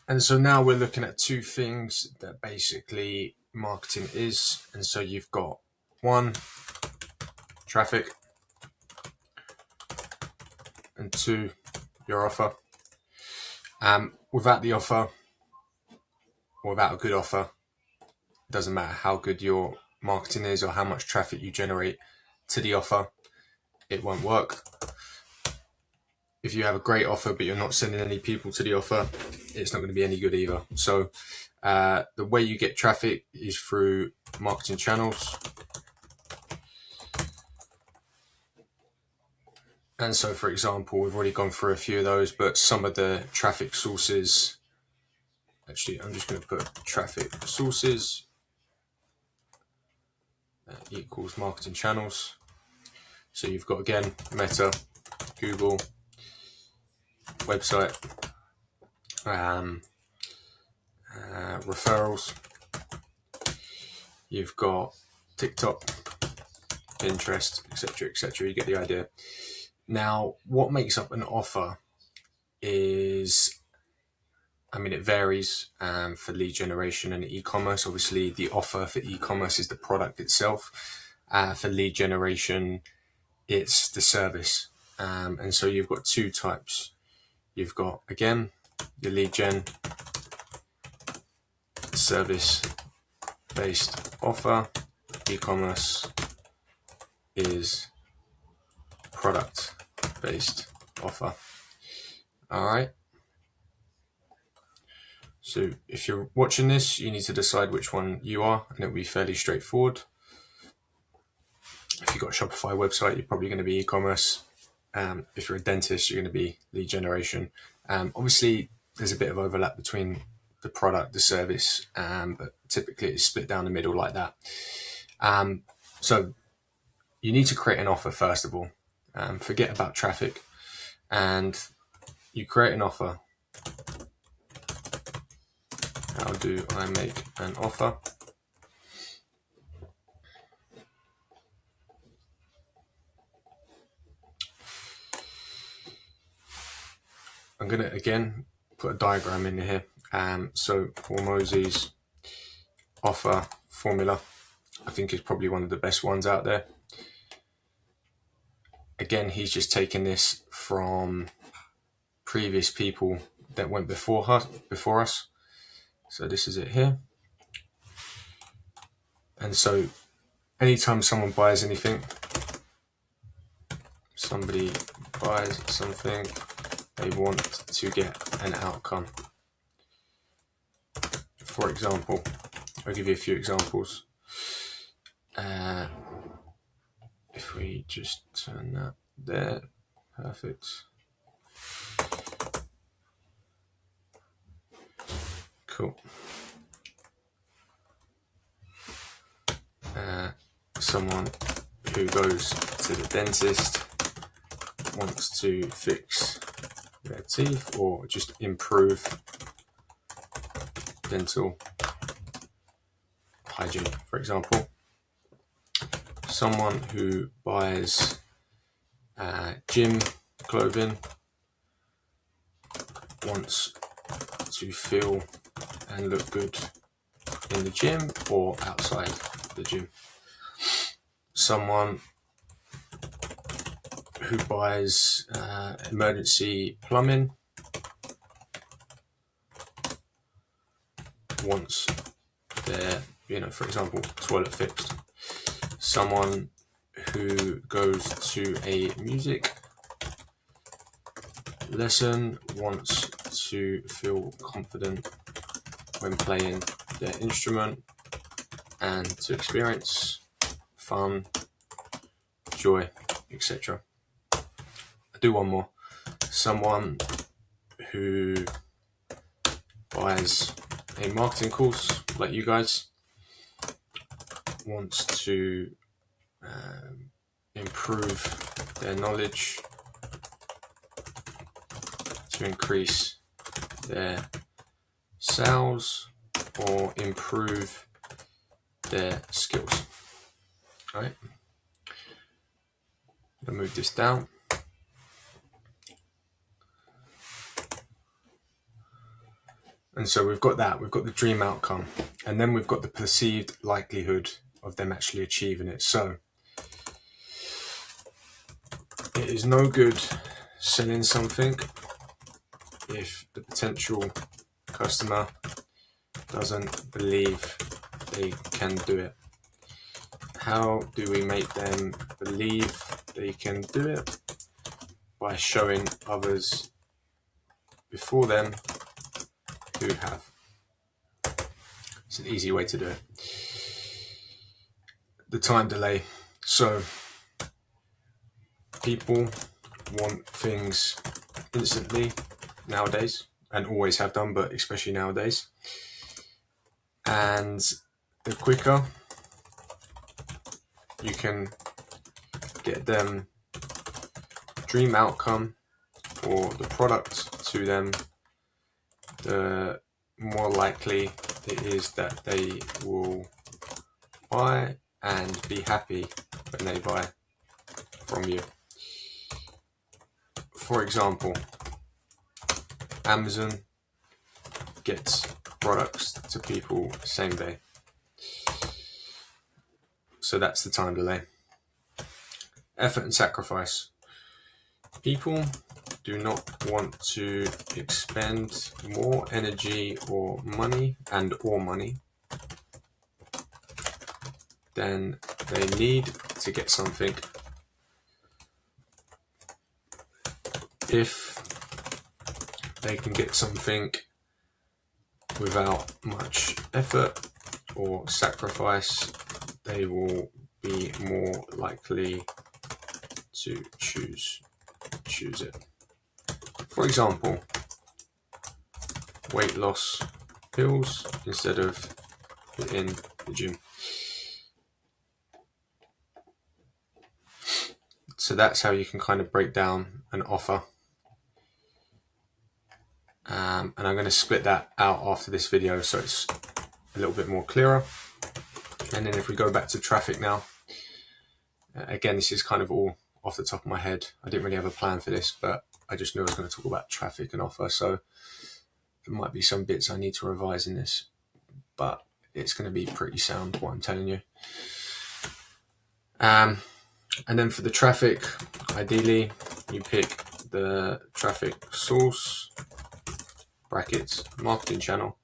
And so now we're looking at two things that basically marketing is. And so you've got one, traffic, and two, your offer. Without the offer, or without a good offer, it doesn't matter how good your marketing is or how much traffic you generate to the offer, it won't work. If you have a great offer but you're not sending any people to the offer, it's not going to be any good either. So the way you get traffic is through marketing channels. And so, for example, we've already gone through a few of those, but some of the traffic sources, actually, I'm just going to put traffic sources equals marketing channels. So you've got, again, Meta, Google, website, referrals. You've got TikTok, Pinterest, etc., etc. You get the idea. Now, what makes up an offer is, I mean, it varies for lead generation and e-commerce. Obviously, the offer for e-commerce is the product itself. For lead generation, it's the service. And so you've got two types. You've got, again, your lead gen service-based offer. E-commerce is product-based offer. All right. So if you're watching this, you need to decide which one you are, and it'll be fairly straightforward. If you've got a Shopify website, you're probably going to be e-commerce. If you're a dentist, you're going to be lead generation. Obviously, there's a bit of overlap between the product, the service, but typically it's split down the middle like that. So you need to create an offer first of all. Forget about traffic, and you create an offer. How do I make an offer? I'm going to, again, put a diagram in here. So Hormozi's offer formula, I think, is probably one of the best ones out there. Again, he's just taken this from previous people that went before us. So this is it here. And so anytime someone buys anything, somebody buys something, they want to get an outcome. For example, I'll give you a few examples. If we just turn that there, perfect. Cool. Someone who goes to the dentist wants to fix their teeth or just improve dental hygiene, for example. Someone who buys gym clothing wants to feel and look good in the gym or outside the gym. Someone who buys emergency plumbing wants their, for example, toilet fixed. Someone who goes to a music lesson wants to feel confident when playing their instrument and to experience fun, joy, etc. I'll do one more. Someone who buys a marketing course like you guys wants to improve their knowledge to increase their sales or improve their skills. All right. I'll move this down. And so we've got that, we've got the dream outcome, and then we've got the perceived likelihood of them actually achieving it. So it is no good selling something if the potential customer doesn't believe they can do it. How do we make them believe they can do it? By showing others before them who have. It's an easy way to do it. The time delay. So people want things instantly nowadays, and always have done, but especially nowadays. And the quicker you can get them dream outcome or the product to them, the more likely it is that they will buy and be happy when they buy from you. For example, Amazon gets products to people same day. So that's the time delay. Effort and sacrifice. People do not want to expend more energy or money than they need to get something. If they can get something without much effort or sacrifice, they will be more likely to choose it. For example, weight loss pills instead of in the gym. So that's how you can kind of break down an offer. And I'm going to split that out after this video so it's a little bit more clearer. And then if we go back to traffic now, again, this is kind of all off the top of my head. I didn't really have a plan for this, but I just knew I was going to talk about traffic and offer. So there might be some bits I need to revise in this, but it's going to be pretty sound, what I'm telling you. And then for the traffic, ideally you pick the traffic source, brackets, marketing channel,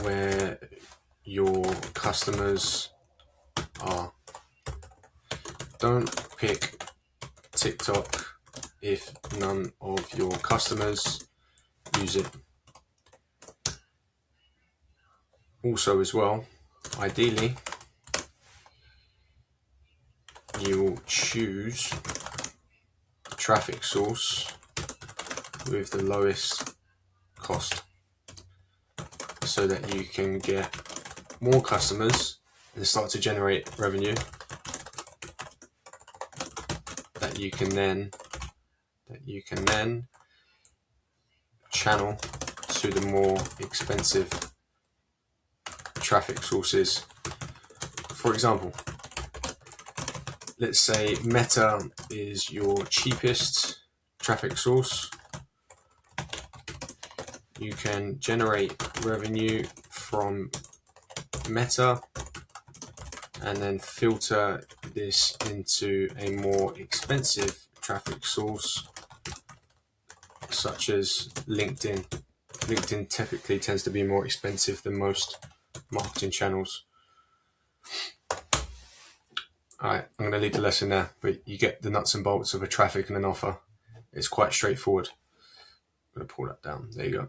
where your customers are. Don't pick TikTok if none of your customers use it. Also as well, ideally, you will choose the traffic source with the lowest cost so that you can get more customers and start to generate revenue that you can then channel to the more expensive traffic sources. For example, let's say Meta is your cheapest traffic source. You can generate revenue from Meta and then filter this into a more expensive traffic source such as LinkedIn. LinkedIn typically tends to be more expensive than most marketing channels. Alright, I'm going to leave the lesson there, but you get the nuts and bolts of a traffic and an offer. It's quite straightforward. I'm going to pull that down. There you go.